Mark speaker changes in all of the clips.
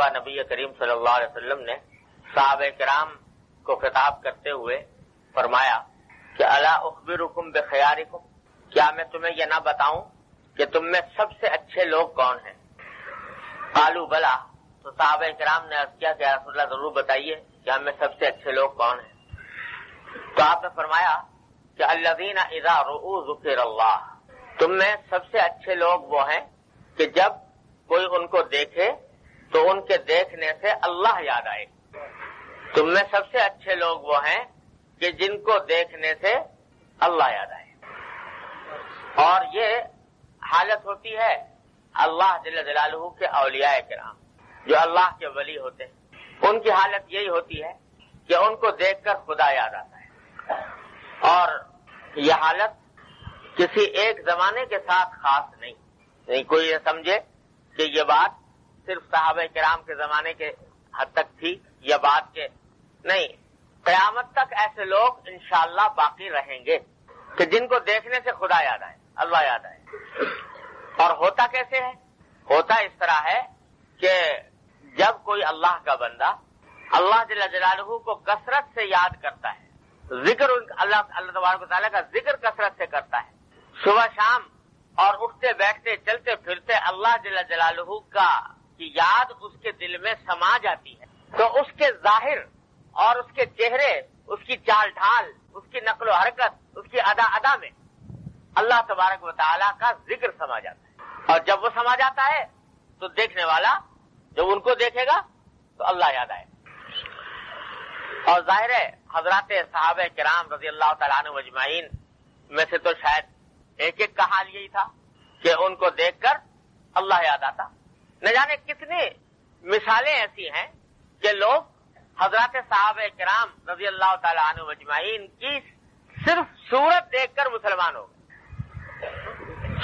Speaker 1: مرتبہ نبی کریم صلی اللہ علیہ وسلم نے صحابہ کرام کو خطاب کرتے ہوئے فرمایا کہ الا اخبرکم بخیارکم، کیا میں تمہیں یہ نہ بتاؤں کہ تم میں سب سے اچھے لوگ کون ہیں؟ قالوا بلا، تو صحابہ کرام نے عرض کیا کہ یا رسول اللہ ضرور بتائیے کہ ہم میں سب سے اچھے لوگ کون ہیں؟ تو آپ نے فرمایا کہ الذین اذا رؤوا ذکر اللہ، تم میں سب سے اچھے لوگ وہ ہیں کہ جب کوئی ان کو دیکھے تو ان کے دیکھنے سے اللہ یاد آئے۔ تم میں سب سے اچھے لوگ وہ ہیں کہ جن کو دیکھنے سے اللہ یاد آئے۔ اور یہ حالت ہوتی ہے اللہ جل جلالہ کے اولیاء کرام، جو اللہ کے ولی ہوتے ہیں، ان کی حالت یہی ہوتی ہے کہ ان کو دیکھ کر خدا یاد آتا ہے۔ اور یہ حالت کسی ایک زمانے کے ساتھ خاص نہیں کوئی یہ سمجھے کہ یہ بات صرف صحابہ کرام کے زمانے کے حد تک تھی یا بعد کے، نہیں، قیامت تک ایسے لوگ انشاءاللہ باقی رہیں گے کہ جن کو دیکھنے سے خدا یاد آئے، اللہ یاد آئے۔ اور ہوتا کیسے ہے؟ ہوتا اس طرح ہے کہ جب کوئی اللہ کا بندہ اللہ جل جلالہ کو کثرت سے یاد کرتا ہے، ذکر اللہ تبارک و تعالیٰ کا ذکر کثرت سے کرتا ہے، صبح شام اور اٹھتے بیٹھتے چلتے پھرتے اللہ جل جلالہ کی یاد اس کے دل میں سما جاتی ہے، تو اس کے ظاہر اور اس کے چہرے، اس کی چال ڈھال، اس کی نقل و حرکت، اس کی ادا میں اللہ تبارک و تعالیٰ کا ذکر سما جاتا ہے۔ اور جب وہ سما جاتا ہے تو دیکھنے والا جب ان کو دیکھے گا تو اللہ یاد آئے۔ اور ظاہر ہے حضرات صحابہ کرام رضی اللہ تعالیٰ عنہ اجمعین میں سے تو شاید ایک ایک کا حال یہی تھا کہ ان کو دیکھ کر اللہ یاد آتا۔ نہ جانے کتنی مثالیں ایسی ہیں کہ لوگ حضرات صحابہ کرام رضی اللہ تعالیٰ عنہ اجمعین کی صرف صورت دیکھ کر مسلمان ہو گئے،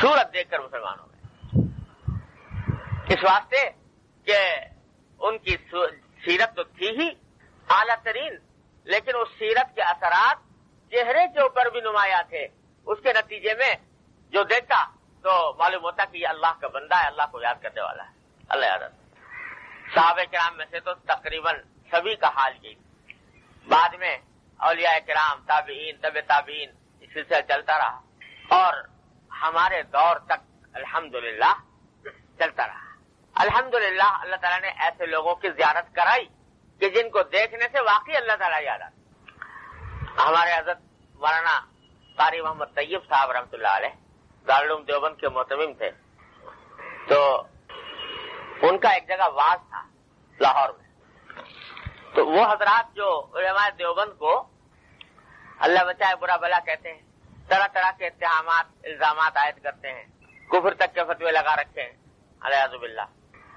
Speaker 1: صورت دیکھ کر مسلمان ہو گئے، اس واسطے کہ ان کی سیرت تو تھی ہی اعلیٰ ترین، لیکن اس سیرت کے اثرات چہرے کے اوپر بھی نمایاں تھے۔ اس کے نتیجے میں جو دیکھتا تو معلوم ہوتا کہ یہ اللہ کا بندہ ہے، اللہ کو یاد کرنے والا ہے، اللہ یاد آتا۔ صحابہ کرام میں سے تو تقریباً سبھی کا حال یہی، بعد میں اولیاء کرام، تابعین، طب تابعین، اس سلسلہ چلتا رہا اور ہمارے دور تک الحمدللہ چلتا رہا۔ الحمدللہ اللہ تعالیٰ نے ایسے لوگوں کی زیارت کرائی کہ جن کو دیکھنے سے واقعی اللہ تعالیٰ یاد آتا۔ ہمارے حضرت مولانا قاری محمد طیب صاحب رحمۃ اللہ علیہ دارالعلوم دیوبند کے معتمم تھے، تو ان کا ایک جگہ واز تھا لاہور میں، تو وہ حضرات جو علماء دیوبند کو اللہ بچائے برا بلا کہتے ہیں، طرح طرح کے اتہامات، الزامات عائد کرتے ہیں، کفر تک کے فتوے لگا رکھے ہیں الیاذ باللہ،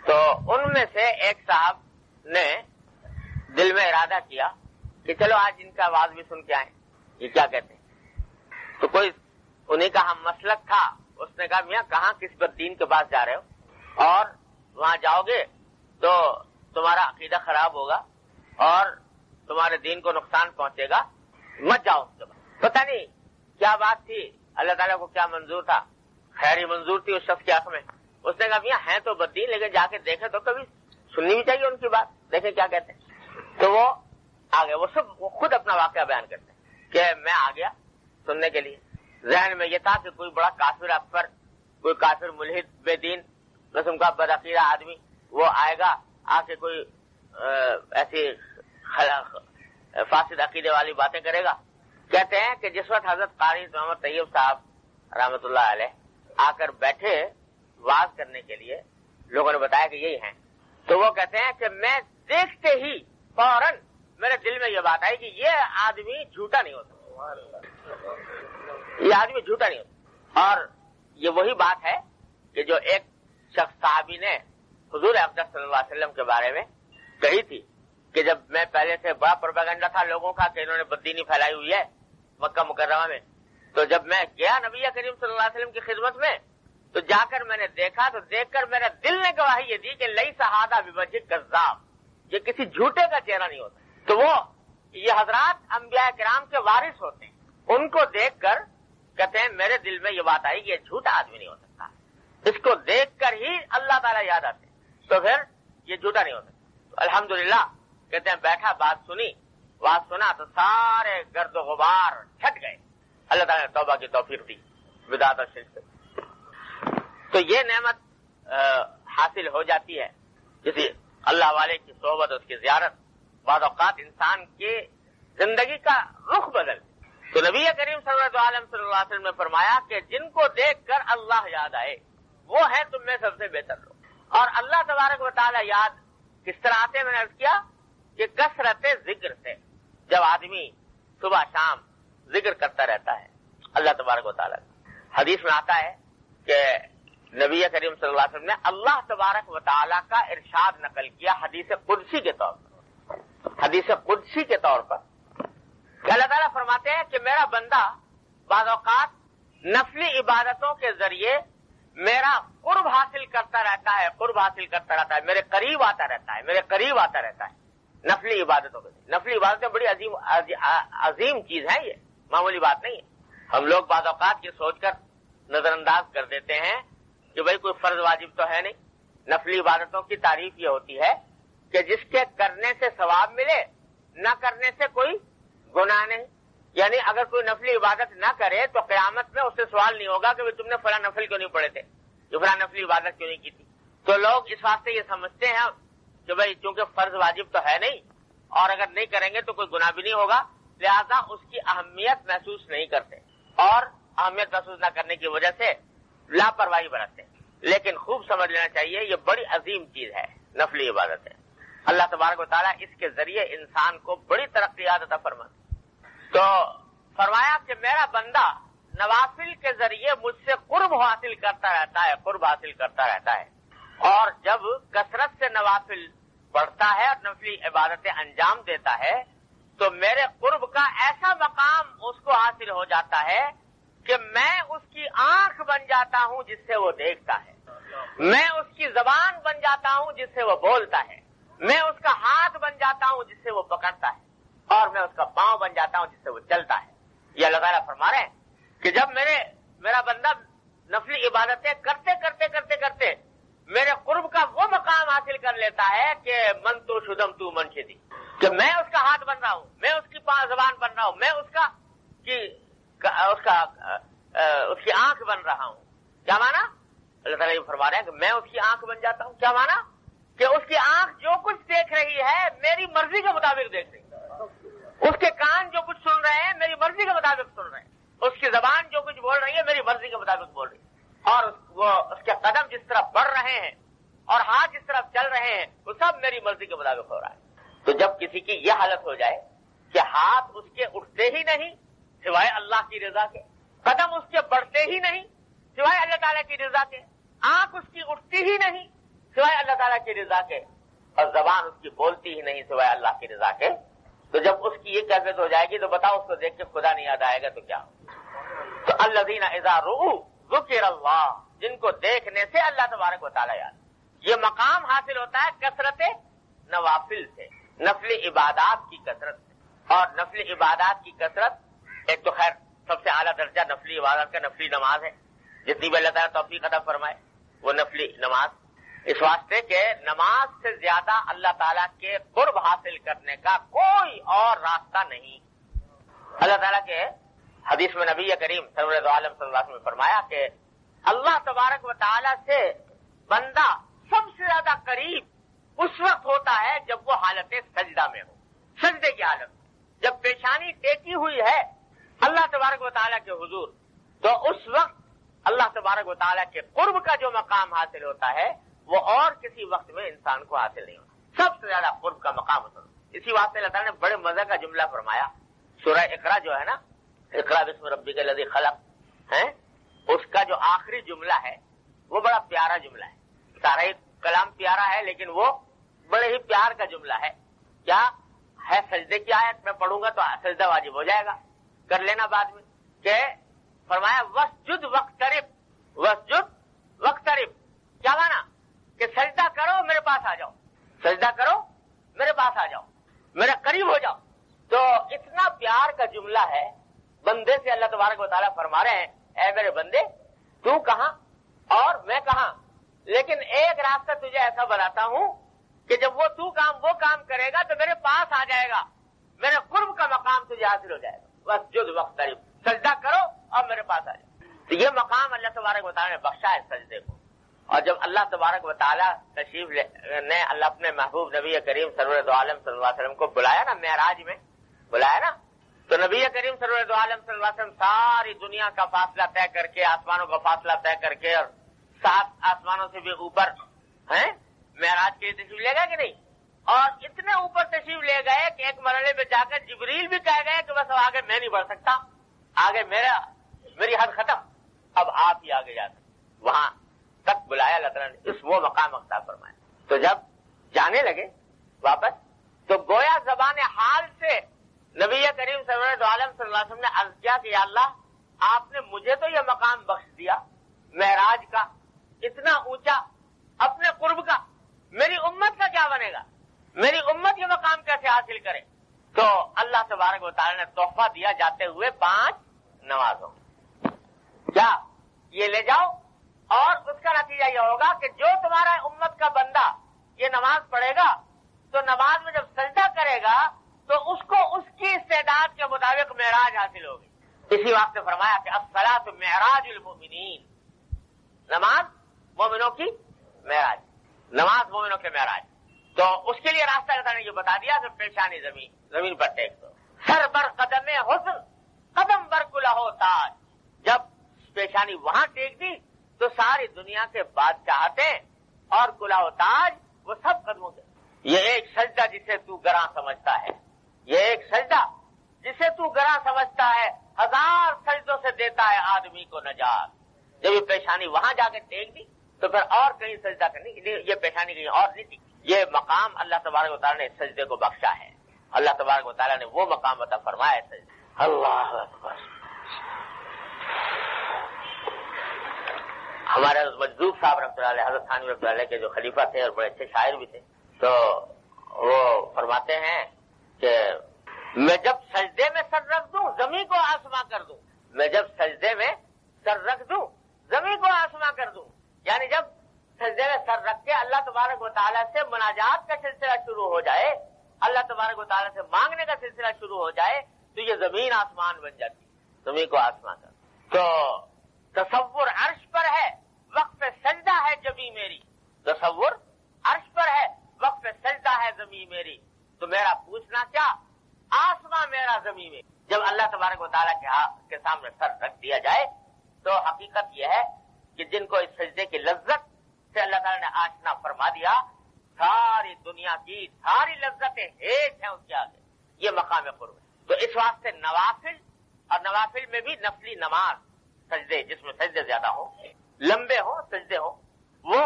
Speaker 1: تو ان میں سے ایک صاحب نے دل میں ارادہ کیا کہ چلو آج ان کا آواز بھی سن کے آئیں، یہ کیا کہتے ہیں۔ تو کوئی انہیں کا ہم مسلک تھا، اس نے کہا میاں کہاں کس بددین کے پاس جا رہے ہو، اور وہاں جاؤ گے تو تمہارا عقیدہ خراب ہوگا اور تمہارے دین کو نقصان پہنچے گا، مت جاؤ۔ پتہ نہیں کیا بات تھی، اللہ تعالیٰ کو کیا منظور تھا، خیر ہی منظور تھی اس شخص کے حق میں۔ اس نے کہا میاں ہیں تو بددین، لیکن جا کے دیکھیں تو کبھی سننی بھی چاہیے ان کی بات، دیکھیں کیا کہتے ہیں۔ تو وہ آگے، وہ خود اپنا واقعہ بیان کرتے ہیں کہ میں آ گیا سننے کے لیے، ذہن میں یہ تھا کہ کوئی بڑا کافر اکبر، کوئی کافر ملحد بے دین قسم کا بدعقیدہ آدمی وہ آئے گا، آ کے کوئی ایسی فاسد عقیدے والی باتیں کرے گا۔ کہتے ہیں کہ جس وقت حضرت قاری محمد طیب صاحب رحمۃ اللہ علیہ آ کر بیٹھے واز کرنے کے لیے، لوگوں نے بتایا کہ یہی ہیں، تو وہ کہتے ہیں کہ میں دیکھتے ہی فوراً میرے دل میں یہ بات آئی کہ یہ آدمی جھوٹا نہیں ہوتا، یہ آدمی جھوٹا نہیں ہوتا۔ اور یہ وہی بات ہے کہ جو ایک شخص صحابی نے حضور اقدس صلی اللہ علیہ وسلم کے بارے میں کہی تھی کہ جب میں پہلے سے بڑا پروپیگنڈا تھا لوگوں کا کہ انہوں نے بددینی پھیلائی ہوئی ہے مکہ مکرمہ میں، تو جب میں گیا نبی کریم صلی اللہ علیہ وسلم کی خدمت میں تو جا کر میں نے دیکھا، تو دیکھ کر میرے دل نے گواہی یہ دی کہ لیس ھذا بوجہ کذاب، یہ کسی جھوٹے کا چہرہ نہیں ہوتا۔ تو وہ یہ حضرات انبیاء کرام کے وارث ہوتے ہیں، ان کو دیکھ کر کہتے ہیں میرے دل میں یہ بات آئی کہ یہ جھوٹا آدمی نہیں ہو سکتا، اس کو دیکھ کر ہی اللہ تعالیٰ یاد آتے ہیں۔ تو پھر یہ جھوٹا نہیں ہو سکتا. تو الحمدللہ کہتے ہیں بیٹھا بات سنا تو سارے گرد و غبار چھٹ گئے. اللہ تعالیٰ نے توبہ کی توفیق دی بدعت اور شرک سے. تو یہ نعمت حاصل ہو جاتی ہے کسی اللہ والے کی صحبت، اس کی زیارت. بعض اوقات انسان کی زندگی کا رخ بدل. تو نبی کریم صلی اللہ علیہ وسلم نے فرمایا کہ جن کو دیکھ کر اللہ یاد آئے وہ ہیں تم میں سب سے بہتر لوگ. اور اللہ تبارک و تعالی یاد کس طرح آتے ہیں؟ میں نے عرض کیا کہ کثرت ذکر سے. جب آدمی صبح شام ذکر کرتا رہتا ہے اللہ تبارک و تعالی. حدیث میں آتا ہے کہ نبی کریم صلی اللہ علیہ وسلم نے اللہ تبارک و تعالی کا ارشاد نقل کیا حدیث قدسی کے طور پر. حدیث قدسی کے طور پر کہ اللہ تعالیٰ فرماتے ہیں کہ میرا بندہ بعض اوقات نفلی عبادتوں کے ذریعے میرا قرب حاصل کرتا رہتا ہے، میرے قریب آتا رہتا ہے نفلی عبادتوں کے ذریعے. نفلی عبادتیں بڑی عظیم چیز ہے، یہ معمولی بات نہیں ہے. ہم لوگ بعض اوقات یہ سوچ کر نظر انداز کر دیتے ہیں کہ بھئی کوئی فرض واجب تو ہے نہیں. نفلی عبادتوں کی تعریف یہ ہوتی ہے کہ جس کے کرنے سے ثواب ملے، نہ کرنے سے کوئی گناہ نہیں. یعنی اگر کوئی نفلی عبادت نہ کرے تو قیامت میں اس سے سوال نہیں ہوگا کہ تم نے فلاں نفل کیوں نہیں پڑھے تھے، فلاں نفلی عبادت کیوں نہیں کی تھی. تو لوگ اس واسطے یہ سمجھتے ہیں کہ بھئی چونکہ فرض واجب تو ہے نہیں اور اگر نہیں کریں گے تو کوئی گناہ بھی نہیں ہوگا، لہذا اس کی اہمیت محسوس نہیں کرتے اور اہمیت محسوس نہ کرنے کی وجہ سے لاپرواہی برتتے. لیکن خوب سمجھ لینا چاہیے یہ بڑی عظیم چیز ہے نفلی عبادت ہے. اللہ تبارک و تعالیٰ اس کے ذریعے انسان کو بڑی ترقیات عطا فرماتا. تو فرمایا کہ میرا بندہ نوافل کے ذریعے مجھ سے قرب حاصل کرتا رہتا ہے اور جب کثرت سے نوافل پڑھتا ہے اور نفلی عبادتیں انجام دیتا ہے تو میرے قرب کا ایسا مقام اس کو حاصل ہو جاتا ہے کہ میں اس کی آنکھ بن جاتا ہوں جس سے وہ دیکھتا ہے، میں اس کی زبان بن جاتا ہوں جس سے وہ بولتا ہے، میں اس کا ہاتھ بن جاتا ہوں جس سے وہ پکڑتا ہے اور میں اس کا پاؤں بن جاتا ہوں جس سے وہ چلتا ہے. یہ اللہ تعالیٰ فرما رہے ہیں کہ جب میرا بندہ نفلی عبادتیں کرتے میرے قرب کا وہ مقام حاصل کر لیتا ہے کہ من تو شدم تو منشدی، کہ میں اس کا ہاتھ بن رہا ہوں، میں اس کی زبان بن رہا ہوں، میں اس کی آنکھ بن رہا ہوں. کیا مانا؟ اللہ تعالیٰ یہ فرما رہے ہیں کہ میں اس کی آنکھ بن جاتا ہوں. کیا مانا؟ کہ اس کی آنکھ جو کچھ دیکھ رہی ہے میری مرضی کے مطابق دیکھ رہی ہے، اس کے کان جو کچھ سن رہے ہیں میری مرضی کے مطابق سن رہے ہیں، اس کی زبان جو کچھ بول رہی ہے میری مرضی کے مطابق بول رہی ہے، اور اس کے قدم جس طرح بڑھ رہے ہیں اور ہاتھ جس طرح چل رہے ہیں وہ سب میری مرضی کے مطابق ہو رہا ہے. تو جب کسی کی یہ حالت ہو جائے کہ ہاتھ اس کے اٹھتے ہی نہیں سوائے اللہ کی رضا کے، قدم اس کے بڑھتے ہی نہیں سوائے اللہ تعالیٰ کی رضا کے، آنکھ اس کی اٹھتی ہی نہیں سوائے اللہ تعالیٰ کی رضا کے، اور زبان اس کی بولتی ہی نہیں سوائے اللہ کی رضا کے، تو جب اس کی یہ کیفیت ہو جائے گی تو بتاؤ اس کو دیکھ کے خدا نہیں یاد آئے گا تو کیا ہو. تو الذین اذا رؤوا ذکر اللہ، جن کو دیکھنے سے اللہ تبارک و تعالیٰ یاد. یہ مقام حاصل ہوتا ہے کثرت نوافل سے، نفلی عبادات کی کثرت سے. اور نفلی عبادات کی کثرت ایک تو خیر سب سے اعلیٰ درجہ نفلی عبادت کا نفلی نماز ہے، جتنی بھی اللہ تعالیٰ توفیق عطا فرمائے وہ نفلی نماز، اس واسطے کہ نماز سے زیادہ اللہ تعالیٰ کے قرب حاصل کرنے کا کوئی اور راستہ نہیں. اللہ تعالیٰ کے حدیث میں نبی کریم صلی اللہ علیہ وسلم نے فرمایا کہ اللہ تبارک و تعالیٰ سے بندہ سب سے زیادہ قریب اس وقت ہوتا ہے جب وہ حالت سجدہ میں ہو، سجدے کی حالت، جب پیشانی ٹیکی ہوئی ہے اللہ تبارک و تعالیٰ کے حضور، تو اس وقت اللہ تبارک و تعالیٰ کے قرب کا جو مقام حاصل ہوتا ہے وہ اور کسی وقت میں انسان کو حاصل نہیں ہوتا. سب سے زیادہ قرب کا مقام ہوتا ہے. اسی واسطے اللہ تعالیٰ نے بڑے مزے کا جملہ فرمایا. سورہ اقرا جو ہے نا، اقرا بسم ربک الذی خلق ہے، اس کا جو آخری جملہ ہے وہ بڑا پیارا جملہ ہے. سارا ہی کلام پیارا ہے لیکن وہ بڑے ہی پیار کا جملہ ہے. کیا ہے؟ سجدے کی آیت میں پڑھوں گا تو سجدہ واجب ہو جائے گا، کر لینا بعد میں. کہ فرمایا وسجد وقترب. کیا مانا؟ کہ سجدہ کرو میرے پاس آ جاؤ، سجدہ کرو میرے پاس آ جاؤ، میرے قریب ہو جاؤ. تو اتنا پیار کا جملہ ہے بندے سے. اللہ تبارک و تعالیٰ فرما رہے ہیں اے میرے بندے تو کہاں اور میں کہاں، لیکن ایک راستہ تجھے ایسا بناتا ہوں کہ جب وہ کام کرے گا تو میرے پاس آ جائے گا، میرے قرب کا مقام تجھے حاصل ہو جائے گا، بس جو وقت قریب سجدہ کرو اور میرے پاس آ جائے۔ تو یہ مقام اللہ تبارک و تعالیٰ نے بخشا ہے سجدے کو۔ اور جب اللہ تبارک و تعالیٰ تشریف نے اللہ اپنے محبوب نبی کریم سرور دو عالم صلی اللہ علیہ وسلم کو بلایا نا، معراج میں بلایا نا، تو نبی کریم سرور دو عالم صلی اللہ علیہ وسلم ساری دنیا کا فاصلہ طے کر کے، آسمانوں کا فاصلہ طے کر کے، اور 7 آسمانوں سے بھی اوپر ہیں معراج کے لیے تشریف لے گئے کہ نہیں؟ اور اتنے اوپر تشریف لے گئے کہ ایک مرحلے پہ جا کر جبریل بھی کہہ گئے کہ بس اب آگے میں نہیں بڑھ سکتا، آگے میری حد ختم، اب آپ ہی آگے جا سکتے۔ وہاں تک بلایا اللہ تعالیٰ نے، اس وہ مقام عطا فرمایا۔ تو جب جانے لگے واپس تو گویا زبان حال سے نبی کریم صلی اللہ علیہ وسلم نے عرض کیا کہ یا اللہ، آپ نے مجھے تو یہ مقام بخش دیا معراج کا، اتنا اونچا اپنے قرب کا، میری امت کا کیا بنے گا؟ میری امت یہ مقام کیسے حاصل کرے؟ تو اللہ تبارک و تعالیٰ نے تحفہ دیا جاتے ہوئے 5 نمازوں، کیا یہ لے جاؤ، اور اس کا نتیجہ یہ ہوگا کہ جو تمہارا امت کا بندہ یہ نماز پڑھے گا تو نماز میں جب سجدہ کرے گا تو اس کو اس کی استعداد کے مطابق معراج حاصل ہوگی۔ اسی وقت فرمایا کہ الصلاۃ معراج المؤمنین، نماز مومنوں کی معراج، نماز مومنوں کے معراج۔ تو اس کے لیے راستہ اللہ نے یہ بتا دیا کہ پیشانی زمین پر ٹیک دو، سر بر قدم حسن قدم بر کلہو تاج، جب پیشانی وہاں ٹیک دی تو ساری دنیا کے بادشاہتیں اور کلہو تاج وہ سب قدموں کے۔ یہ ایک سجدہ جسے تو گراں سمجھتا ہے، یہ ایک سجدہ جسے تو گراں سمجھتا ہے 1000 سجدوں سے دیتا ہے آدمی کو نجات۔ جب یہ پیشانی وہاں جا کے ٹیک دی تو پھر اور کہیں سجدہ کرنے کے لیے یہ پیشانی کہیں اور نہیں تھی۔ یہ مقام اللہ تبارک و تعالیٰ نے اس سجدے کو بخشا ہے، اللہ تبارک و تعالیٰ نے وہ مقام عطا فرمایا ہے سجدے۔ اللہ اکبر۔ ہمارے مجذوب صاحب رحمۃ اللہ علیہ، حضرت تھانوی رحمۃ اللہ علیہ کے جو خلیفہ تھے اور بڑے اچھے شاعر بھی تھے، تو وہ فرماتے ہیں کہ میں جب سجدے میں سر رکھ دوں زمین کو آسماں کر دوں، میں جب سجدے میں سر رکھ دوں زمین کو آسماں کر دوں، یعنی جب سجدے میں سر رکھ کے اللہ تبارک و تعالیٰ سے مناجات کا سلسلہ شروع ہو جائے، اللہ تبارک و تعالیٰ سے مانگنے کا سلسلہ شروع ہو جائے تو یہ زمین آسمان بن جاتی، زمین کو آسمان کر۔ تو تصور عرش پر ہے، وقف سجدہ ہے جبیں میری، تصور عرش پر ہے، وقف سجدہ ہے زمین میری، تو میرا پوچھنا کیا آسماں میرا زمین میں۔ جب اللہ تبارک و تعالیٰ کے سامنے سر رکھ دیا جائے تو حقیقت یہ ہے کہ جن کو اس سجدے کی لذت سے اللہ تعالیٰ نے آشنا فرما دیا، ساری دنیا کی ساری لذتیں ہیٹ ہیں اس کے آگے، یہ مقام قرب ہے۔ تو اس واسطے نوافل، اور نوافل میں بھی نفلی نماز، سجدے جس میں سجدے زیادہ ہوں، لمبے ہوں، سجدے ہوں، وہ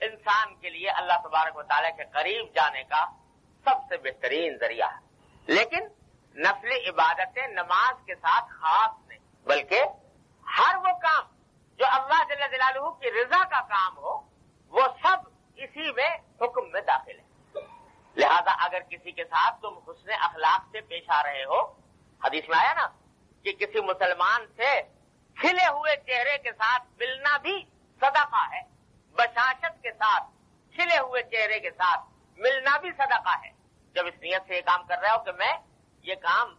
Speaker 1: انسان کے لیے اللہ تبارک و تعالیٰ کے قریب جانے کا سب سے بہترین ذریعہ ہے۔ لیکن نفلی عبادتیں نماز کے ساتھ خاص نہیں، بلکہ ہر وہ کام جو اللہ جل جلالہ کی رضا کا کام ہو وہ سب اسی میں حکم میں داخل ہے۔ لہذا اگر کسی کے ساتھ تم حسن اخلاق سے پیش آ رہے ہو، حدیث میں آیا نا کہ کسی مسلمان سے کھلے ہوئے چہرے کے ساتھ ملنا بھی صدقہ ہے، بشاشت کے ساتھ کھلے ہوئے چہرے کے ساتھ ملنا بھی صدقہ ہے۔ جب اس نیت سے یہ کام کر رہے ہو کہ میں یہ کام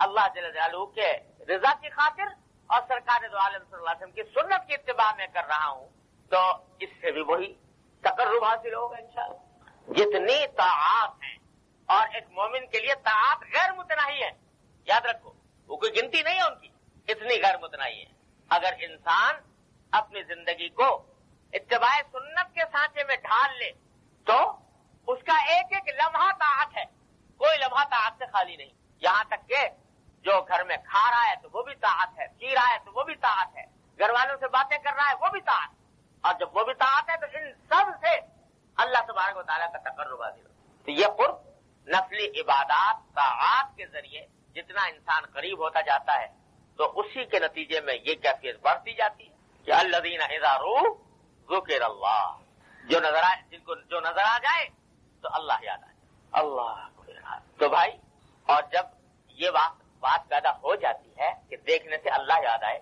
Speaker 1: اللہ جل جلالہ کے رضا کی خاطر اور سرکار دو عالم صلی اللہ علیہ وسلم کی سنت کی اتباع میں کر رہا ہوں، تو اس سے بھی وہی تقرب حاصل ہوگا انشاءاللہ۔ جتنی طاعات ہیں، اور ایک مومن کے لیے طاعات غیر متناہی ہے، یاد رکھو، وہ کوئی گنتی نہیں ہے ان کی، اتنی غیر متناہی ہے۔ اگر انسان اپنی زندگی کو اتباع سنت کے سانچے میں ڈھال لے تو اس کا ایک ایک لمحہ طاعت ہے، کوئی لمحہ طاعت سے خالی نہیں۔ یہاں تک کہ جو گھر میں کھا رہا ہے تو وہ بھی طاعت ہے، پی رہا ہے تو وہ بھی طاعت ہے، گھر والوں سے باتیں کر رہا ہے وہ بھی طاعت، اور جب وہ بھی طاعت ہے تو ان سب سے اللہ تبارک و تعالیٰ کا تقرب حاصل ہو۔ تو یہ قرب نفلی عبادات طاعات کے ذریعے جتنا انسان قریب ہوتا جاتا ہے تو اسی کے نتیجے میں یہ کیفیت بڑھتی جاتی ہے کہ الذین اذا رؤوا ذکر اللہ، جن کو جو نظر آ جائے تو اللہ یاد آ جائے، اللہ کو یاد۔ تو بھائی، اور جب یہ بات پیدا ہو جاتی ہے کہ دیکھنے سے اللہ یاد آئے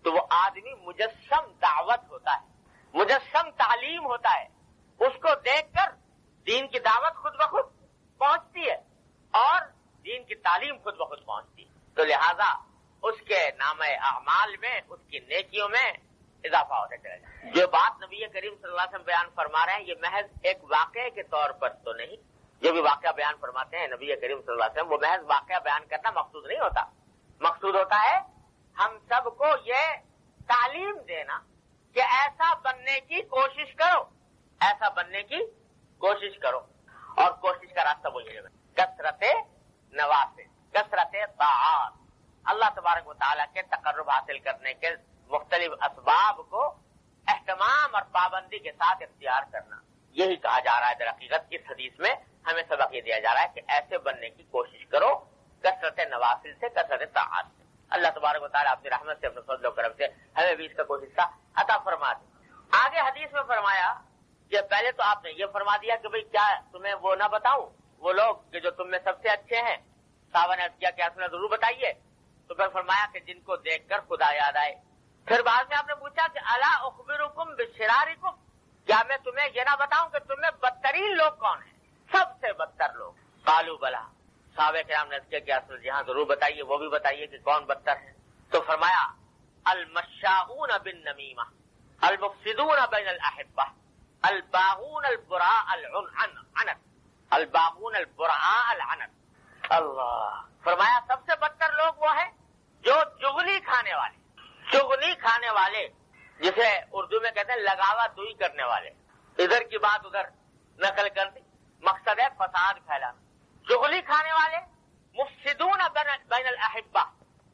Speaker 1: تو وہ آدمی مجسم دعوت ہوتا ہے، مجسم تعلیم ہوتا ہے، اس کو دیکھ کر دین کی دعوت خود بخود پہنچتی ہے اور دین کی تعلیم خود بخود پہنچتی ہے. تو لہذا اس کے نام اعمال میں، اس کی نیکیوں میں اضافہ ہوتا چلا جائے. جو بات نبی کریم صلی اللہ علیہ وسلم بیان فرما رہے ہیں یہ محض ایک واقعے کے طور پر تو نہیں. جو بھی واقعہ بیان فرماتے ہیں نبی کریم صلی اللہ علیہ وسلم وہ محض واقعہ بیان کرنا مقصود نہیں ہوتا. مقصود ہوتا ہے ہم سب کو یہ تعلیم دینا کہ ایسا بننے کی کوشش کرو، ایسا بننے کی کوشش کرو. اور کوشش کا راستہ وہی ہے کثرت نوافل، کثرت طاعات، اللہ تبارک و تعالیٰ کے تقرب حاصل کرنے کے مختلف اسباب کو اہتمام اور پابندی کے ساتھ اختیار کرنا. یہی کہا جا رہا ہے در حقیقت. اس حدیث میں ہمیں سبق یہ دیا جا رہا ہے کہ ایسے بننے کی کوشش کرو کثرت نوافل سے، کثرت طاعات سے. اللہ تبارک و تعالیٰ اپنی رحمت سے، اپنے فضل و کرم سے ہمیں بھی اس کا کوئی حصہ عطا فرما دے. آگے حدیث میں فرمایا کہ پہلے تو آپ نے یہ فرما دیا کہ بھئی کیا تمہیں وہ نہ بتاؤں، وہ لوگ کہ جو تم میں سب سے اچھے ہیں. صحابہ نے کیا کیا سنا ضرور بتائیے. تو پھر فرمایا کہ جن کو دیکھ کر خدا یاد آئے. پھر بعد میں آپ نے پوچھا کہ الا اخبرکم بشرارکم، کیا میں تمہیں یہ نہ بتاؤں کہ تم میں بدترین لوگ کون ہیں، سب سے بدتر لوگ. قالوا بلا، صحابہ کرام نے کیا جی ہاں ضرور بتائیے، وہ بھی بتائیے کہ کون بدتر ہے. تو فرمایا المشاؤون بالنمیمہ، المفسدون بین الاحبہ، الباغون البراء العنت، الباغون البراء العنت. اللہ فرمایا سب سے بدتر لوگ وہ ہیں جو چغلی کھانے والے، چغلی کھانے والے جسے اردو میں کہتے ہیں لگاوا دوئی کرنے والے. ادھر کی بات ادھر نقل کر دی، مقصد ہے فساد پھیلانا. چغلی کھانے والے، مفسدون بین الاحبہ،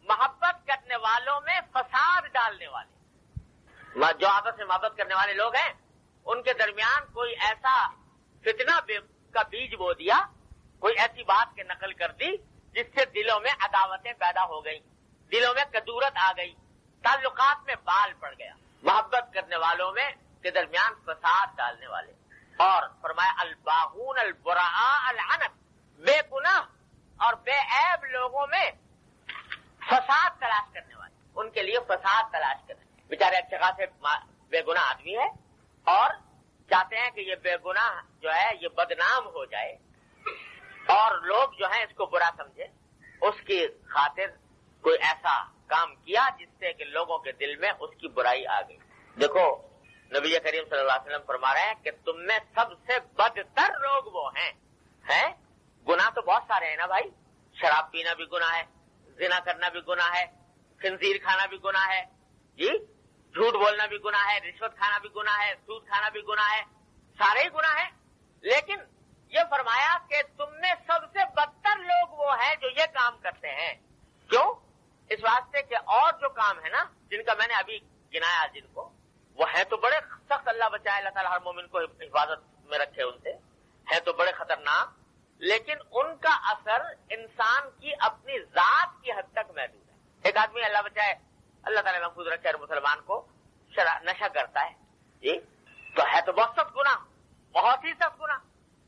Speaker 1: محبت کرنے والوں میں فساد ڈالنے والے. جو آپس میں محبت کرنے والے لوگ ہیں ان کے درمیان کوئی ایسا فتنہ کا بیج بو دیا، کوئی ایسی بات کے نقل کر دی جس سے دلوں میں عداوتیں پیدا ہو گئی، دلوں میں کدورت آ گئی، تعلقات میں بال پڑ گیا. محبت کرنے والوں میں کے درمیان فساد ڈالنے والے. اور فرمایا الباغون البراء العنت، بے گناہ اور بے عیب لوگوں میں فساد تلاش کرنے والے. ان کے لیے فساد تلاش کرنے، بیچارے اچھے خاصے بے گناہ آدمی ہے اور چاہتے ہیں کہ یہ بے گناہ جو ہے یہ بدنام ہو جائے اور لوگ جو ہیں اس کو برا سمجھے. اس کی خاطر کوئی ایسا کام کیا جس سے کہ لوگوں کے دل میں اس کی برائی آ گئی. دیکھو نبی کریم صلی اللہ علیہ وسلم فرما رہے ہیں کہ تم میں سب سے بدتر لوگ وہ ہیں. گناہ تو بہت سارے ہیں نا بھائی، شراب پینا بھی گناہ ہے، زنا کرنا بھی گناہ ہے، خنزیر کھانا بھی گناہ ہے، جی جھوٹ بولنا بھی گناہ ہے، رشوت کھانا بھی گناہ ہے، سود کھانا بھی گناہ ہے، سارے ہی گناہ ہیں. لیکن یہ فرمایا کہ تم میں سب سے بدتر لوگ وہ ہیں جو یہ کام کرتے ہیں. کیوں؟ اس واسطے کہ اور جو کام ہے نا جن کا میں نے ابھی گنایا جن کو، وہ ہے تو بڑے سخت، اللہ بچائے، اللہ تعالیٰ ہر مومن کو حفاظت میں رکھے ان سے، ہے تو بڑے خطرناک، لیکن ان کا اثر انسان کی اپنی ذات کی حد تک محدود ہے. ایک آدمی اللہ بچائے، اللہ تعالیٰ محفوظ رکھے ہر مسلمان کو، نشہ کرتا ہے، جی تو ہے تو بہت سخت گناہ، بہت ہی سخت گناہ،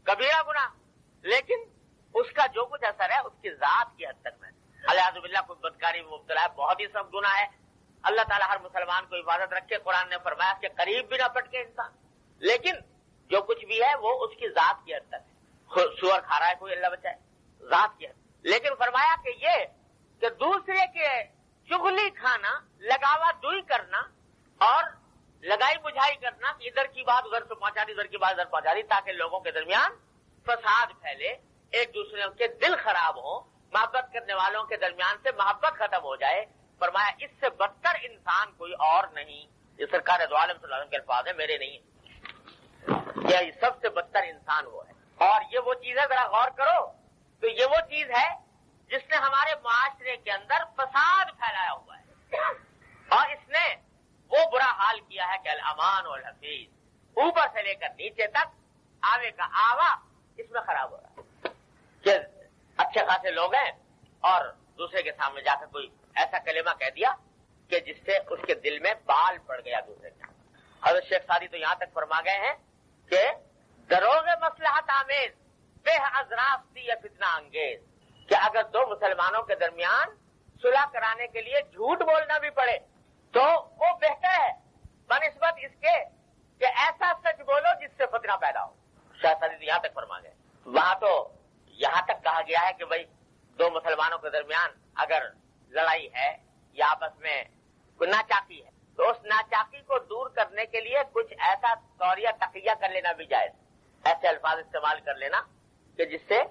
Speaker 1: کبیرہ گناہ، لیکن اس کا جو کچھ اثر ہے اس کی ذات کی حد تک محدود. الیاذ باللہ کوئی بدکاری میں مبتلا ہے، بہت ہی سخت گناہ ہے. اللہ تعالیٰ ہر مسلمان کو حفاظت رکھے. قرآن نے فرمایا کہ قریب بھی نہ پٹکے انسان، لیکن جو کچھ بھی ہے وہ اس کی ذات کی حد تک ہے. سور کھا رہا ہے کوئی، اللہ بچائے، ذات کی حد. لیکن فرمایا کہ یہ کہ دوسرے کے چغلی کھانا، لگاوا دوئی کرنا اور لگائی بجھائی کرنا، ادھر کی بات ادھر سے پہنچا دی، ادھر کی بات ادھر پہنچا دی، تاکہ لوگوں کے درمیان فساد پھیلے، ایک دوسرے کے دل خراب ہو، محبت کرنے والوں کے درمیان سے محبت ختم ہو جائے. فرمایا اس سے بدتر انسان کوئی اور نہیں. یہ سرکار دو عالم صلی اللہ علیہ وسلم کے الفاظ ہیں، میرے نہیں ہیں. یہ سب سے بدتر انسان وہ ہے. اور یہ وہ چیز ہے، ذرا غور کرو تو یہ وہ چیز ہے جس نے ہمارے معاشرے کے اندر فساد پھیلایا ہوا ہے، اور اس نے وہ برا حال کیا ہے کہ الامان والحفیظ، اوپر سے لے کر نیچے تک آوے کا آوا اس میں خراب ہو رہا ہے. کہ اچھے خاصے لوگ ہیں اور دوسرے کے سامنے جا کر کوئی ایسا کلمہ کہہ دیا کہ جس سے اس کے دل میں بال پڑ گیا دوسرے کے. حضرت شیخ سعدی تو یہاں تک فرما گئے ہیں کہ دروغ مصلحت آمیز بے حضرافتی یا فتنہ انگیز، کہ اگر دو مسلمانوں کے درمیان صلح کرانے کے لیے جھوٹ بولنا بھی پڑے تو وہ بہتر ہے بنسبت اس کے کہ ایسا سچ بولو جس سے فتنہ پیدا ہو. شاہ سعدی تو یہاں تک فرما گئے. وہاں تو یہاں تک کہا گیا ہے کہ بھائی دو مسلمانوں کے درمیان اگر لڑائی ہے یا آپس میں کوئی ناچاکی ہے تو اس ناچاکی کو دور کرنے کے لیے کچھ ایسا طوریہ تقیہ کر لینا بھی جائز. ایسے الفاظ استعمال کر لینا کہ جس سے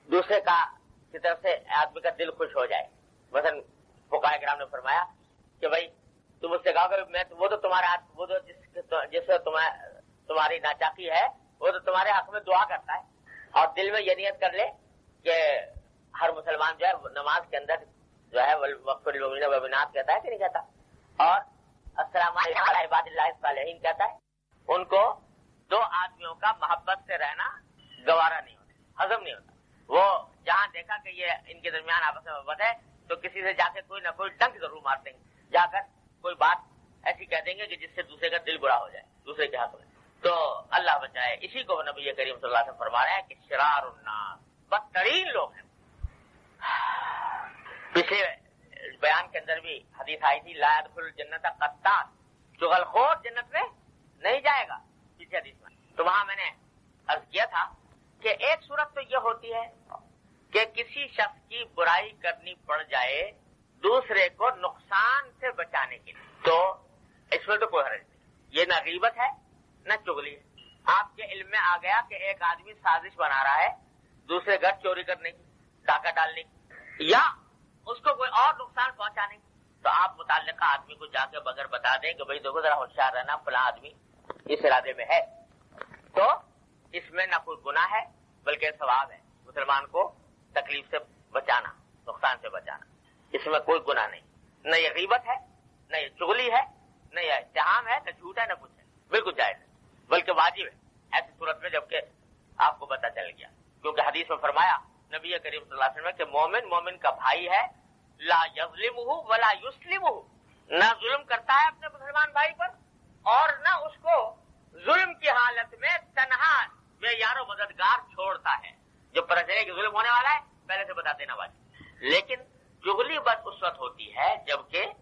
Speaker 1: دوسرے کی طرف سے آدمی کا دل خوش ہو جائے. مثلا فقہاء کرام نے فرمایا کہ بھائی تم اس سے کہا کہ میں وہ تو تمہارا وہ تو جس سے تمہاری ناچاکی ہے وہ تو تمہارے حق میں دعا کرتا ہے اور دل میں یہ نیت کر لے کہ ہر مسلمان جو ہے نماز کے اندر جو ہے وقف المؤمنین والمؤمنات کہتا ہے کہ نہیں کہتا, اور السلام علیکم علی عباد اللہ الصالحین کہتا ہے. ان کو دو آدمیوں کا محبت سے رہنا گوارا نہیں ہوتا, ہضم نہیں ہوتا. وہ جہاں دیکھا کہ یہ ان کے درمیان آپس میں محبت ہے تو کسی سے جا کے کوئی نہ کوئی ڈنک ضرور مار دیں گے, جا کر کوئی بات ایسی کہہ دیں گے کہ جس سے دوسرے کا دل برا ہو جائے دوسرے کے ہاتھ میں. تو اللہ بچائے. اسی کو نبی کریم صلی اللہ علیہ وسلم فرما رہے ہیں کہ شرار الناس, بدترین لوگ ہیں. پچھلے بیان کے اندر بھی حدیث آئی تھی لا يدخل الجنت قطان, چغلخور جنت میں نہیں جائے گا, پچھلے حدیث میں. تو وہاں میں نے عرض کیا تھا کہ ایک صورت تو یہ ہوتی ہے کہ کسی شخص کی برائی کرنی پڑ جائے دوسرے کو نقصان سے بچانے کے لیے, تو اس میں تو کوئی حرج نہیں. یہ نہ غیبت ہے نہ چغلی ہے. آپ کے علم میں آ گیا کہ ایک آدمی سازش بنا رہا ہے دوسرے گھر چوری کرنے کی, ڈاکہ ڈالنے کی یا اس کو کوئی اور نقصان پہنچانے کی, تو آپ متعلقہ آدمی کو جا کے بغیر بتا دیں کہ بھائی دیکھو ذرا ہوشیار رہنا, فلاں آدمی اس ارادے میں ہے, تو اس میں نہ کوئی گناہ ہے بلکہ ثواب ہے. مسلمان کو تکلیف سے بچانا, نقصان سے بچانا, اس میں کوئی گناہ نہیں. نہ یہ غیبت ہے نہ یہ چغلی ہے نہ یہ اتہام ہے نہ جھوٹ ہے نہ کچھ ہے, بالکل جائز ہے بلکہ واجب ہے ایسی صورت میں جبکہ آپ کو پتہ چل گیا. کیونکہ حدیث میں فرمایا نبی کریم صلی اللہ علیہ وسلم کہ مومن کا بھائی ہے, لا یظلمہ ولا یسلمہ, نہ ظلم کرتا ہے اپنے مسلمان بھائی پر اور نہ اس کو ظلم کی حالت میں تنہا بے یار و مددگار چھوڑتا ہے. جو پتہ چلے کہ ظلم ہونے والا ہے پہلے سے بتا دینا واجب. لیکن چغلی بس اس وقت ہوتی ہے جبکہ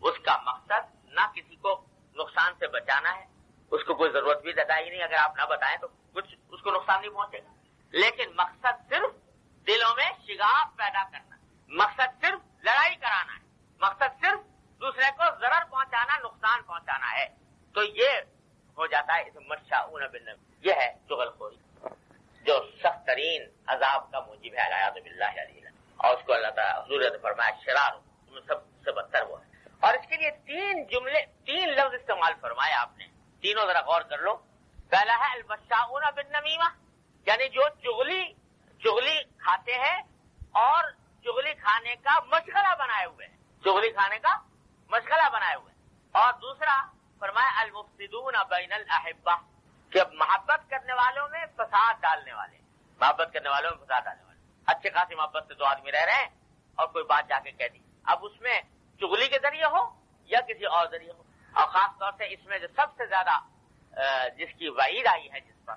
Speaker 1: اس کا مقصد نہ کسی کو نقصان سے بچانا ہے, اس کو کوئی ضرورت بھی زیادہ ہی نہیں, اگر آپ نہ بتائیں تو کچھ اس کو نقصان نہیں پہنچے گا, لیکن مقصد صرف دلوں میں شگاف پیدا کرنا, مقصد صرف لڑائی کرانا ہے, مقصد صرف دوسرے کو ضرر پہنچانا, نقصان پہنچانا ہے, تو یہ ہو جاتا ہے اسم مشاؤن بالنبی. یہ ہے چغلخوری جو سخت ترین عذاب کا موجب ہے الیاذ باللہ علیہ, اور اس کو اللہ تعالیٰ حضور نے فرمایا شرار تم سب سے بدتر وہ ہے. اور اس کے لیے تین لفظ استعمال فرمائے آپ نے, تینوں ذرا غور کر لو. پہلا ہے المشاؤن بالنمیمہ, یعنی جو چغلی کھاتے ہیں اور چغلی کھانے کا مشغلہ بنائے ہوئے ہیں, چغلی کھانے کا مشغلہ بنائے ہوئے ہیں. اور دوسرا فرمایا المفسدون بین الاحبہ, کہ محبت کرنے والوں میں فساد ڈالنے والے, محبت کرنے والوں میں فساد ڈالنے والے. اچھے خاصی محبت سے دو آدمی رہ رہے ہیں اور کوئی بات جا کے کہہ دی, اب اس میں چغلی کے ذریعے ہو یا کسی اور ذریعے ہو. اور خاص طور سے اس میں جو سب سے زیادہ جس کی وعید آئی ہے جس پر,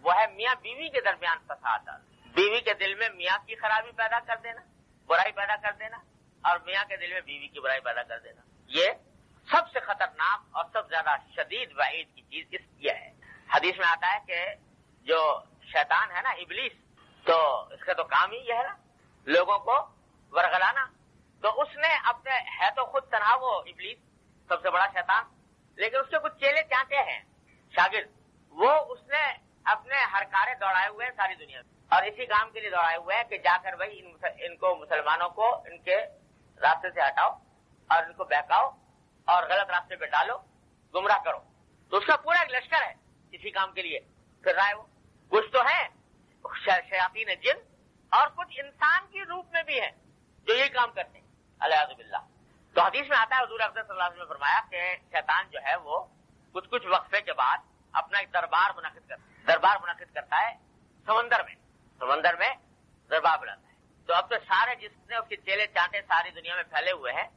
Speaker 1: وہ ہے میاں بیوی کے درمیان فساد ڈالنا, بیوی کے دل میں میاں کی خرابی پیدا کر دینا, برائی پیدا کر دینا, اور میاں کے دل میں بیوی کی برائی پیدا کر دینا. یہ سب سے خطرناک اور سب سے زیادہ شدید وعید کی چیز یہ ہے. حدیث میں آتا ہے کہ جو شیطان ہے نا, ابلیس, تو اس کا تو کام ہی یہ ہے نا لوگوں کو ورغلانا. تو اس نے اپنے ہے تو خود تنہا وہ ابلیس سب سے بڑا شیطان, لیکن اس کے کچھ چیلے چانٹے ہیں شاگرد, وہ اس نے اپنے ہر کارے دوڑائے ہوئے ہیں ساری دنیا میں, اور اسی کام کے لیے دوڑائے ہوئے ہیں کہ جا کر بھائی ان کو مسلمانوں کو ان کے راستے سے ہٹاؤ اور ان کو بہکاؤ اور غلط راستے پہ ڈالو, گمراہ کرو. تو اس کا پورا ایک لشکر ہے اسی کام کے لیے پھر رہا ہے. وہ کچھ تو ہیں شیاطین جن اور کچھ انسان کے روپ میں بھی ہیں جو یہی کام کرتے ہیں الیاذ باللہ. تو حدیث میں آتا ہے حضور اقدس صلی اللہ علیہ وسلم نے فرمایا کہ شیطان جو ہے وہ کچھ وقفے کے بعد اپنا ایک دربار منعقد کرتا ہے سمندر میں دربار بلاتا ہے. تو اب تو سارے جس نے اس کے چیلے چانٹے ساری دنیا میں پھیلے ہوئے ہیں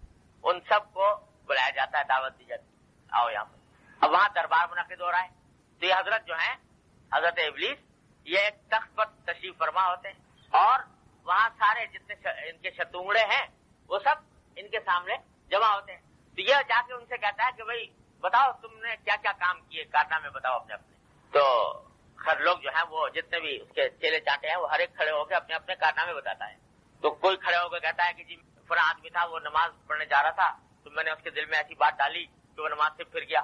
Speaker 1: ان سب کو بلایا جاتا ہے, دعوت دی جاتی ہے, آؤ یہاں پر. اب وہاں دربار منعقد ہو رہا ہے, تو یہ حضرت جو ہیں حضرت ابلیس یہ ایک تخت پر تشریف فرما ہوتے ہیں اور وہاں سارے جتنے ان کے شتونگڑے ہیں وہ سب ان کے سامنے جمع ہوتے ہیں. تو یہ جا کے ان سے کہتا ہے کہ بھائی بتاؤ تم نے کیا کیا کام کیے, کارنامے بتاؤ اپنے. تو ہر لوگ جو ہیں وہ جتنے بھی اس کے چیلے چانٹے ہیں وہ ہر ایک کھڑے ہو کے اپنے اپنے کارنامے بتاتا ہے. تو کوئی کھڑے ہو کے کہتا ہے کہ جی فلاں آدمی تھا وہ نماز پڑھنے جا رہا تھا تو میں نے اس کے دل میں ایسی بات ڈالی کہ وہ نماز سے پھر گیا.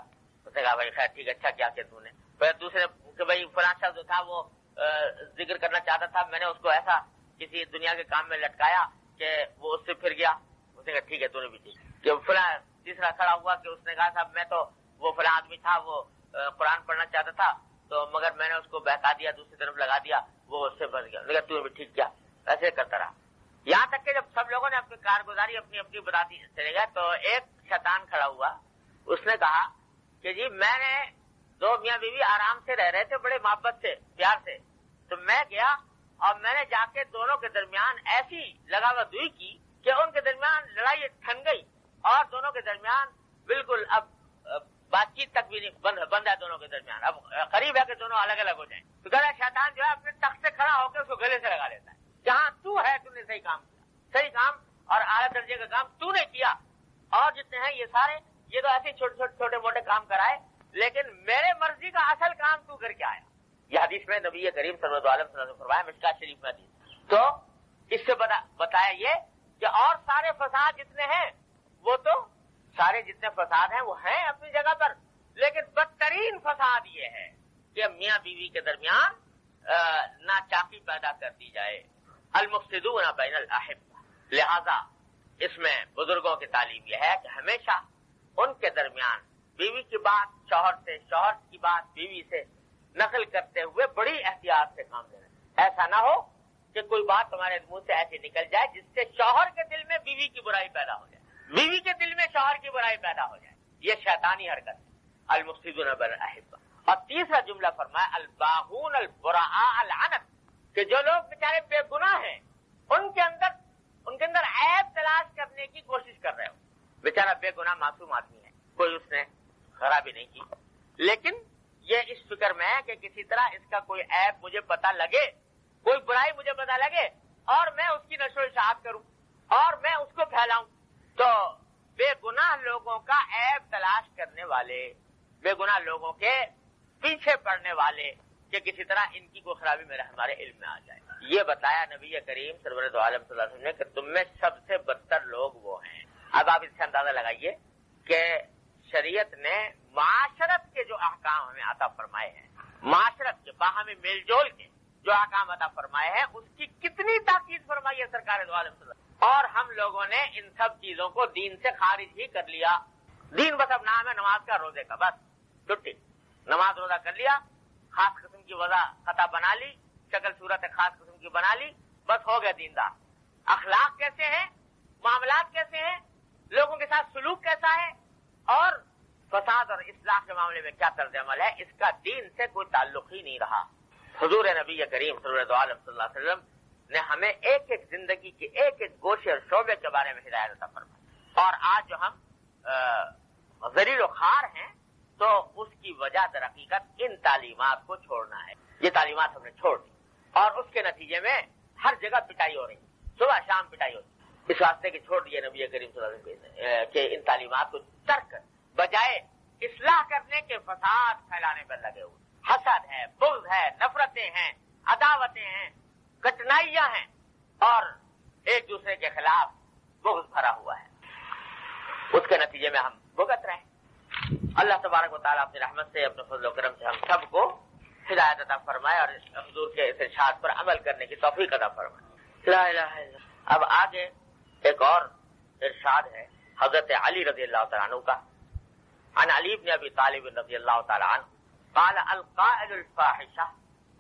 Speaker 1: اس نے کہا بھائی خیر ٹھیک اچھا کیا کہ تم نے. پھر دوسرے کہ بھائی فلاں شخص جو تھا وہ ذکر کرنا چاہتا تھا میں نے اس کو ایسا کسی دنیا کے کام میں لٹکایا کہ وہ اس سے پھر گیا. اس نے کہا ٹھیک ہے تو نے بھی ٹھیک. کہ فلاں تیسرا کھڑا ہوا کہ اس نے کہا صاحب میں تو وہ فلاں آدمی تھا وہ قرآن پڑھنا چاہتا تھا تو مگر میں نے اس کو بہکا دیا دوسری طرف لگا دیا وہ اس سے بچ گیا. نے کہا تو نے بھی ٹھیک کیا. ایسے کرتا رہا یہاں تک کہ جب سب لوگوں نے اپنی کارگزاری اپنی اپنی بتاتی چلے گئے تو ایک شیطان کھڑا ہوا. اس نے کہا کہ جی میں نے دو میاں بیوی آرام سے رہ رہے تھے بڑے محبت سے پیار سے تو میں گیا اور میں نے جا کے دونوں کے درمیان ایسی لگاوا دوئی کی کہ ان کے درمیان لڑائی ٹھن گئی اور دونوں کے درمیان بالکل اب بات چیت تک بھی نہیں بند ہے دونوں کے درمیان. اب قریب ہے کہ دونوں الگ الگ ہو جائیں. تو کہہ رہا شیطان جو ہے اپنے تخت سے کھڑا ہو کے اس کو گلے سے لگا لیتا ہے. جہاں تو ہے تو نے صحیح کام کیا صحیح کام اور اعلیٰ درجے کا کام تو نے کیا اور جتنے ہیں یہ سارے یہ تو ایسے چھوٹے موٹے کام کرائے لیکن میرے مرضی کا اصل کام تو کر کے آیا. یہ حدیث میں نبی کریم صلی اللہ علیہ وسلم نے فرمایا مشکات شریف میں حدیث. تو اس سے بتایا یہ کہ اور سارے فساد جتنے ہیں وہ تو سارے جتنے فساد ہیں وہ ہیں اپنی جگہ پر لیکن بدترین فساد یہ ہے کہ میاں بیوی کے درمیان ناچاکی پیدا کر دی جائے. المفسدون بین الاحبہ. لہذا اس میں بزرگوں کی تعلیم یہ ہے کہ ہمیشہ ان کے درمیان بیوی کی بات شوہر سے شوہر کی بات بیوی سے نقل کرتے ہوئے بڑی احتیاط سے کام لینا. ایسا نہ ہو کہ کوئی بات تمہارے منہ سے ایسی نکل جائے جس سے شوہر کے دل میں بیوی کی برائی پیدا ہو جائے بیوی کے دل میں شوہر کی برائی پیدا ہو جائے. یہ شیطانی حرکت ہے. المفسدون بین الاحبہ. اور تیسرا جملہ فرمایا الباغون البراء العنت کہ جو لوگ بیچارے بے گناہ ہیں ان کے اندر عیب تلاش کرنے کی کوشش کر رہے ہو. بیچارہ بے گناہ معصوم آدمی ہے کوئی اس نے خرابی نہیں کی لیکن یہ اس فکر میں ہے کہ کسی طرح اس کا کوئی عیب مجھے پتہ لگے کوئی برائی مجھے پتہ لگے اور میں اس کی نشر و اشاعت کروں اور میں اس کو پھیلاؤں. تو بے گناہ لوگوں کا عیب تلاش کرنے والے بے گناہ لوگوں کے پیچھے پڑنے والے کہ کسی طرح ان کی کوئی خرابی میرے ہمارے علم میں آ جائے. یہ بتایا نبی کریم سرورت عالم صلی اللہ علیہ وسلم نے کہ تم میں سب سے بدتر لوگ وہ ہیں. اب آپ اس سے اندازہ لگائیے کہ شریعت نے معاشرت کے جو احکام ہمیں عطا فرمائے ہیں معاشرت کے باہمی میل جول کے جو احکام عطا فرمائے ہیں اس کی کتنی تاکید فرمائی ہے سرکار دو عالم صلی اللہ علیہ وسلم. اور ہم لوگوں نے ان سب چیزوں کو دین سے خارج ہی کر لیا. دین بس اب نام ہے نماز کا روزے کا بس چھٹی نماز روزہ کر لیا خاص قسم کی وضع خطا بنا لی شکل صورت خاص قسم کی بنا لی بس ہو گیا دیندار. اخلاق کیسے ہیں معاملات کیسے ہیں لوگوں کے ساتھ سلوک کیسا ہے اور فساد اور اصلاح کے معاملے میں کیا طرز عمل ہے اس کا دین سے کوئی تعلق ہی نہیں رہا. حضور نبی کریم صلی اللہ علیہ وسلم نے ہمیں ایک ایک زندگی کے ایک ایک گوشے اور شعبے کے بارے میں ہدایت عطا فرمائی. اور آج جو ہم ذلیل و خوار ہیں تو اس کی وجہ در حقیقت ان تعلیمات کو چھوڑنا ہے. یہ تعلیمات ہم نے چھوڑ دی اور اس کے نتیجے میں ہر جگہ پٹائی ہو رہی صبح شام پٹائی ہوتی. اس واسطے کہ چھوڑ دیا نبی کریم صلی اللہ علیہ وسلم کہ ان تعلیمات کو ترک کر بجائے اصلاح کرنے کے فساد پھیلانے پر لگے ہوئے. حسد ہے بغض ہے نفرتیں ہیں عداوتیں ہیں کٹنائیاں ہیں اور ایک دوسرے کے خلاف بغض بھرا ہوا ہے. اس کے نتیجے میں ہم بھگت رہے ہیں. اللہ تبارک و تعالیٰ اپنی رحمت سے اپنے فضل و کرم سے ہم سب کو ہدایت عطا فرمائے اور حضور کے اس ارشاد پر عمل کرنے کی توفیق عطا فرمائے. لا الہ الا اللہ. اب آگے ایک اور ارشاد ہے حضرت علی رضی اللہ تعالیٰ عنہ کا. عن علی بن ابی طالب رضی اللہ تعالیٰ عنہ قال القائل الفاحشہ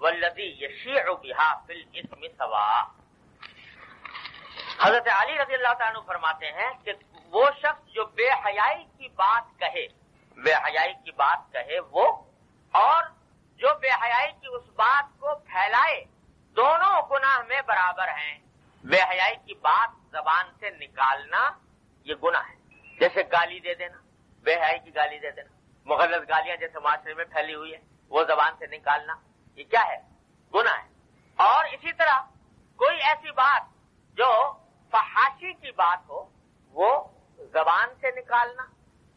Speaker 1: والذی یشیع بها فی الاثم سواء. حضرت علی رضی اللہ تعالیٰ عنہ فرماتے ہیں کہ وہ شخص جو بے حیائی کی بات کہے وہ اور جو بے حیائی کی اس بات کو پھیلائے دونوں گناہ میں برابر ہیں. بے حیائی کی بات زبان سے نکالنا یہ گناہ ہے. جیسے گالی دے دینا بے حیائی کی گالی دے دینا مغلظ گالیاں جیسے معاشرے میں پھیلی ہوئی ہے وہ زبان سے نکالنا یہ کیا ہے گناہ ہے. اور اسی طرح کوئی ایسی بات جو فحاشی کی بات ہو وہ زبان سے نکالنا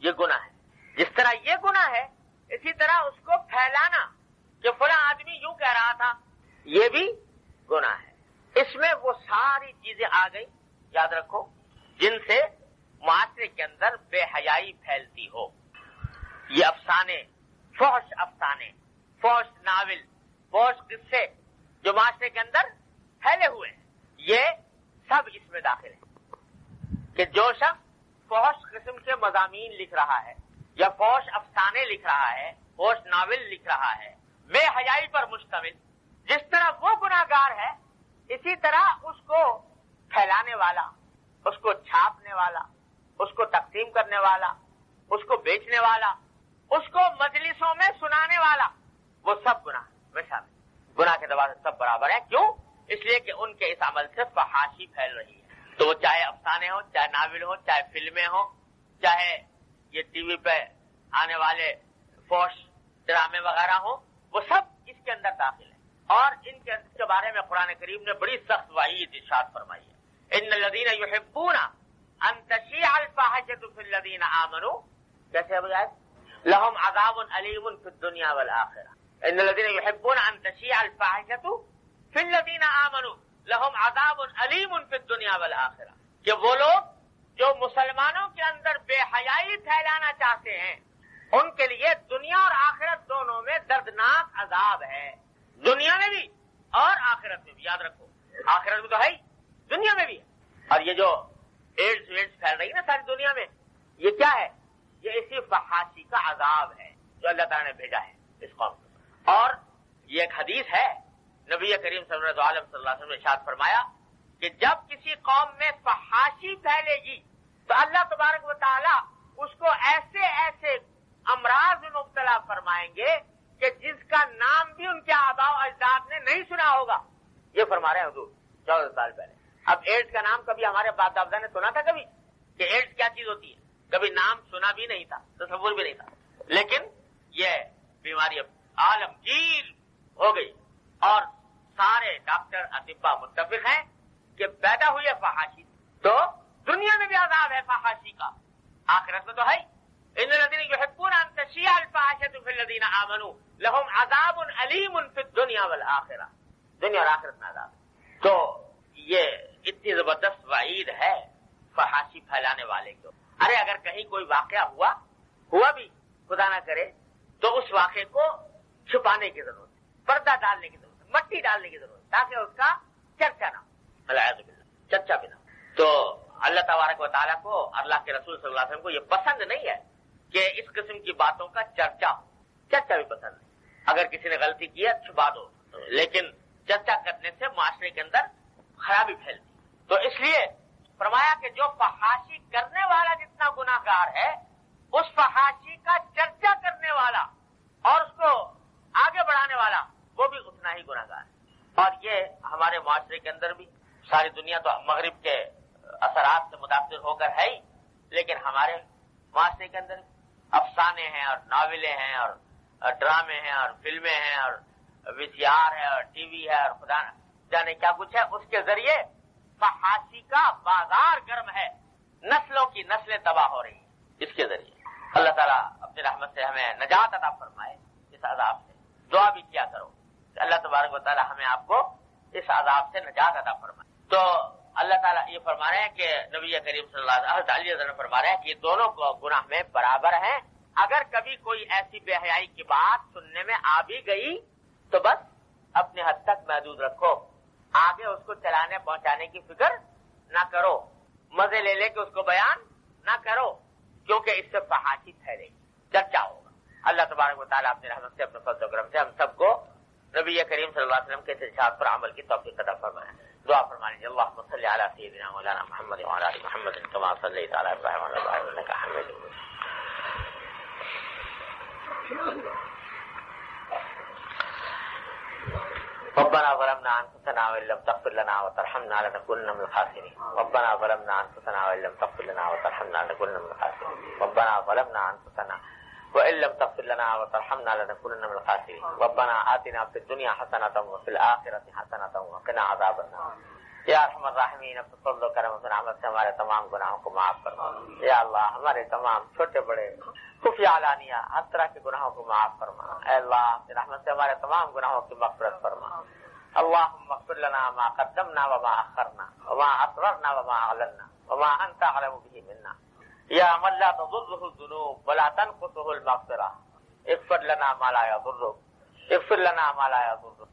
Speaker 1: یہ گناہ ہے. جس طرح یہ گناہ ہے اسی طرح اس کو پھیلانا کہ فلاں آدمی یوں کہہ رہا تھا، یہ بھی گناہ ہے۔ اس میں وہ ساری چیزیں آ گئی، یاد رکھو، جن سے معاشرے کے اندر بے حیائی پھیلتی ہو۔ یہ افسانے، فحش ناول، فحش قصے جو معاشرے کے اندر پھیلے ہوئے ہیں، یہ سب اس میں داخل ہیں کہ جو شخص فحش قسم کے مضامین لکھ رہا ہے یا فحش افسانے لکھ رہا ہے، فحش ناول لکھ رہا ہے بے حیائی پر مشتمل، جس طرح وہ گناہگار ہے، اسی طرح اس کو پھیلانے والا، اس کو چھاپنے والا، اس کو تقسیم کرنے والا، اس کو بیچنے والا، اس کو مجلسوں میں سنانے والا، وہ سب گناہ میں شامل۔ گناہ کے اعتبار سے سب برابر ہیں۔ کیوں؟ اس لیے کہ ان کے اس عمل سے فحاشی پھیل رہی ہے۔ تو وہ چاہے افسانے ہوں، چاہے ناول ہوں، چاہے فلمیں ہوں، چاہے یہ ٹی وی پہ آنے والے فحش ڈرامے وغیرہ ہوں، وہ سب اس کے اندر داخل ہیں۔ اور ان کے بارے میں قرآن کریم نے بڑی سخت وعید ارشاد فرمائی ہے۔ ان الذین یحبون ان تشیع الفاحشۃ فی الذین آمنوا، کیسے ہے؟ لہم عذاب علیم فی الدنیا والآخرہ۔ ان الذین یحبون ان تشیع الفاحشۃ فی الذین آمنوا لہم عذاب علیم فی الدنیا والآخرہ، کہ وہ لوگ جو مسلمانوں کے اندر بے حیائی پھیلانا چاہتے ہیں، ان کے لیے دنیا اور آخرت دونوں میں دردناک عذاب ہے، دنیا میں بھی اور آخرت میں بھی۔ یاد رکھو، آخرت میں تو ہے ہی، دنیا میں بھی ہے۔ اور یہ جو ایڈز پھیل رہی ہے نا ساری دنیا میں، یہ کیا ہے؟ یہ اسی فحاشی کا عذاب ہے جو اللہ تعالیٰ نے بھیجا ہے اس قوم کو۔ اور یہ ایک حدیث ہے، نبی کریم صلی اللہ علیہ وسلم نے ارشاد فرمایا کہ جب کسی قوم میں فحاشی پھیلے گی تو اللہ تبارک و تعالیٰ اس کو ایسے ایسے امراض میں مبتلا فرمائیں گے کہ جس کا نام بھی ان کے آباء و اجداد نے نہیں سنا ہوگا۔ یہ فرما رہے ہیں حضور 14 سال پہلے۔ اب ایڈز کا نام کبھی ہمارے باپ دادا نے سنا تھا کبھی کہ ایڈز کیا چیز ہوتی ہے؟ کبھی نام سنا بھی نہیں تھا، تصور بھی نہیں تھا، لیکن یہ بیماری اب عالمگیر ہو گئی اور سارے ڈاکٹر اطباء متفق ہیں کہ پیدا ہوئی ہے فحاشی، تو دنیا میں بھی عذاب ہے فحاشی کا، آخرت میں تو ہے۔ ان الذین یحبون ان تشیع الفاحشۃ فی الذین آمنوا لہم عذاب علیم فی الدنیا والآخرہ، دنیا اور آخرت میں عذاب ہے۔ تو یہ اتنی زبردست وعید ہے فحاشی پھیلانے والے کو۔ ارے اگر کہیں کوئی واقعہ ہوا بھی خدا نہ کرے، تو اس واقعے کو چھپانے کی ضرورت ہے، پردہ ڈالنے کی ضرورت ہے، مٹی ڈالنے کی ضرورت ہے، تاکہ اس کا چرچا نہ ہو، والعیاذ باللہ، چرچا بھی نہ ہو۔ تو اللہ تبارک و تعالیٰ کو، اللہ کے رسول صلی اللہ علیہ وسلم کو یہ پسند نہیں ہے کہ اس قسم کی باتوں کا چرچا ہو، چرچا بھی پسند نہیں۔ اگر کسی نے غلطی کی ہے چھپا دو، لیکن چرچا کرنے سے معاشرے کے اندر خرابی پھیلتی۔ تو اس لیے فرمایا کہ جو فحاشی کرنے والا جتنا گناہ گار ہے، اس فحاشی کا چرچا کرنے والا اور اس کو آگے بڑھانے والا وہ بھی اتنا ہی گناہ گار ہے۔ اور یہ ہمارے معاشرے کے اندر بھی، ساری دنیا تو مغرب کے اثرات سے متاثر ہو کر ہے ہی، لیکن ہمارے معاشرے کے اندر افسانے ہیں اور ناولیں ہیں اور ڈرامے ہیں اور فلمیں ہیں اور وی سی آر ہے اور ٹی وی ہے اور خدا جانے کیا کچھ ہے، اس کے ذریعے فحاشی کا بازار گرم ہے، نسلوں کی نسلیں تباہ ہو رہی ہیں اس کے ذریعے۔ اللہ تعالیٰ اپنی رحمت سے ہمیں نجات عطا فرمائے اس عذاب سے۔ دعا بھی کیا کرو کہ اللہ تبارک و تعالیٰ ہمیں آپ کو اس عذاب سے نجات عطا فرمائے۔ تو اللہ تعالیٰ یہ فرما رہے ہیں کہ نبی کریم صلی اللہ علیہ وسلم فرما رہے ہیں کہ یہ دونوں کو گناہ میں برابر ہیں۔ اگر کبھی کوئی ایسی بے حیائی کی بات سننے میں آ بھی گئی تو بس اپنے حد تک محدود رکھو، آگے اس کو چلانے پہنچانے کی فکر نہ کرو، مزے لے لے کے اس کو بیان نہ کرو، کیونکہ اس سے فحاشی پھیلے گی، چرچا ہوگا۔ اللہ تبارک و تعالیٰ اپنی رحمت سے، اپنے فضل و کرم سے ہم سب کو نبی کریم صلی اللہ علیہ وسلم کے ارشاد پر عمل کی توفیق عطا فرمائے۔ دعا فرما لیجیے، اللہم صلی علی سیدنا مولانا محمد وعلی آل محمد کما صلیت علی ابراہیم وعلی آل ابراہیم انک حمید مجید۔ ربنا ظلمنا انفسنا وان لم تغفر لنا وترحمنا لنكونن من الخاسرين ربنا ظلمنا انفسنا وان لم تغفر لنا وترحمنا لنكونن من الخاسرين ربنا ظلمنا انفسنا وان لم تغفر لنا وترحمنا لنكونن من الخاسرين ربنا آتنا في الدنيا حسنة وفي الآخرة حسنة وقنا عذاب النار یا ارحم الراحمین اپنے فضل و کرم و رحمت سے ہمارے تمام گناہوں کو معاف فرما. یا اللہ ہمارے تمام چھوٹے بڑے خفیہ علانیہ ہر طرح کے گناہوں کو معاف فرما. اے اللہ اپنی رحمت سے ہمارے تمام گناہوں کی مغفرت فرما. اللهم اغفر لنا ما قدمنا وما اخرنا وما اسررنا وما اعلنا وما انت اعلم به منا یا من لا تضره الذنوب ولا تنقصه المغفرة. اغفر لنا ما لا يضرك اغفر لنا ما لا يضرك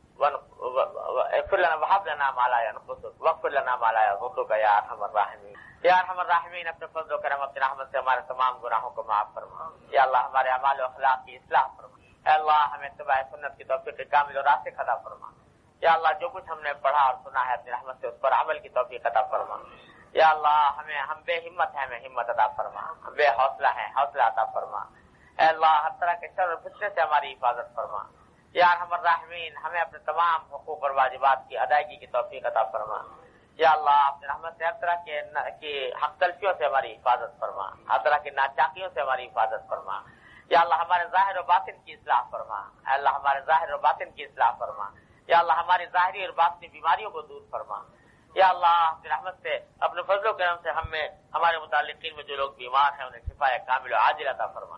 Speaker 1: اغفر لنا وهب لنا ما لا ينقصك واغفر لنا ما لا يضرك یا ارحم الراحمین. یا ارحم الراحمین اپنے فضل و کرم اپنی رحمت سے ہمارے تمام گناہوں کو معاف فرما. یا اللہ ہمارے اعمال و اخلاق کی اصلاح فرما. اے اللہ ہمیں اتباع سنت کی توفیق کامل اور راسخ عطا فرما. یا اللہ جو کچھ ہم نے پڑھا اور سنا ہے اپنی رحمت سے اس پر عمل کی توفیق عطا فرما. یا اللہ ہم بے ہمت ہیں ہمیں ہمت عطا فرما. ہم بے حوصلہ ہیں حوصلہ عطا فرما. اے اللہ ہر طرح کے شر اور فتنے سے ہماری حفاظت فرما. یا ارحم الراحمین ہمیں اپنے تمام حقوق اور واجبات کی ادائیگی کی توفیق عطا فرما. یا اللہ اپنی رحمت سے ہر طرح کی حق تلفیوں سے ہماری حفاظت فرما. ہر طرح کی ناچاکیوں سے ہماری حفاظت فرما. یا اللہ ہمارے ظاہر و باطن کی اصلاح فرما. اے اللہ ہمارے ظاہر و باطن کی اصلاح فرما. یا اللہ ہماری ظاہری اور باطنی بیماریوں کو دور فرما. یا اللہ اپنی رحمت سے اپنے فضل و کرم سے ہمارے متعلقین میں جو لوگ بیمار ہیں انہیں شفا کامل و عاجل عطا فرما.